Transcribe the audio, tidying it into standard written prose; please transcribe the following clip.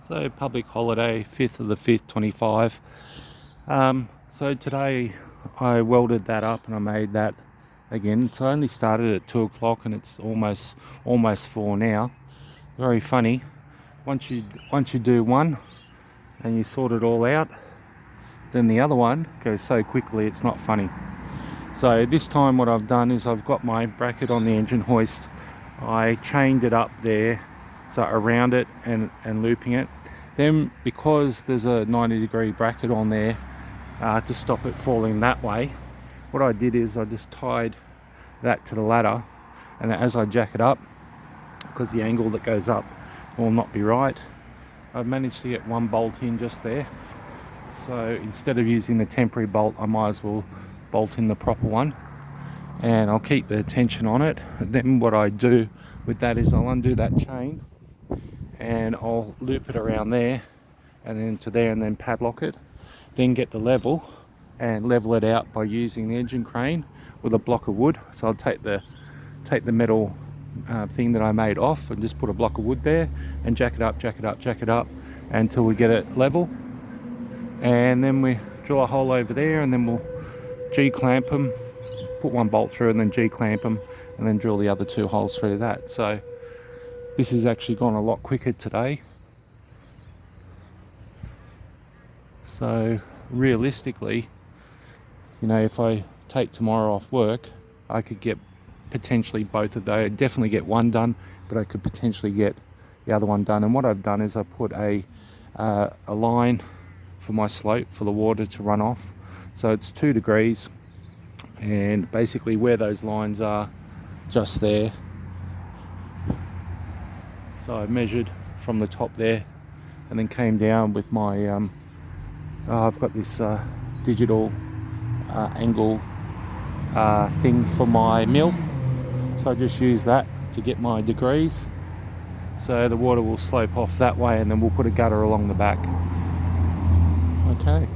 So public holiday, 5th of the 5th, 25. So today I welded that up and I made that again. So I only started at 2 o'clock and it's almost 4 now. Very funny. Once you do one and you sort it all out, then the other one goes so quickly it's not funny. So this time what I've done is I've got my bracket on the engine hoist. I chained it up there, so around it and looping it. Then because there's a 90-degree bracket on there to stop it falling that way, what I did is I just tied that to the ladder, and as I jack it up, because the angle that goes up will not be right, I've managed to get one bolt in just there. So instead of using the temporary bolt, I might as well bolt in the proper one, and I'll keep the tension on it. And then what I do with that is I'll undo that chain and I'll loop it around there and then to there, and then padlock it, then get the level and level it out by using the engine crane with a block of wood. So I'll take the metal thing that I made off and just put a block of wood there and jack it up until we get it level, and then we drill a hole over there, and then we'll G-clamp them, put one bolt through and then G-clamp them, and then drill the other 2 holes through that. So this has actually gone a lot quicker today. So realistically, you know, if I take tomorrow off work, I could get potentially both of those. I'd definitely get one done, but I could potentially get the other one done. And what I've done is I put a line for my slope for the water to run off. So it's 2 degrees, and basically where those lines are, just there. So I measured from the top there and then came down with my I've got this digital angle thing for my mill, so I just use that to get my degrees, so the water will slope off that way, and then we'll put a gutter along the back. Okay.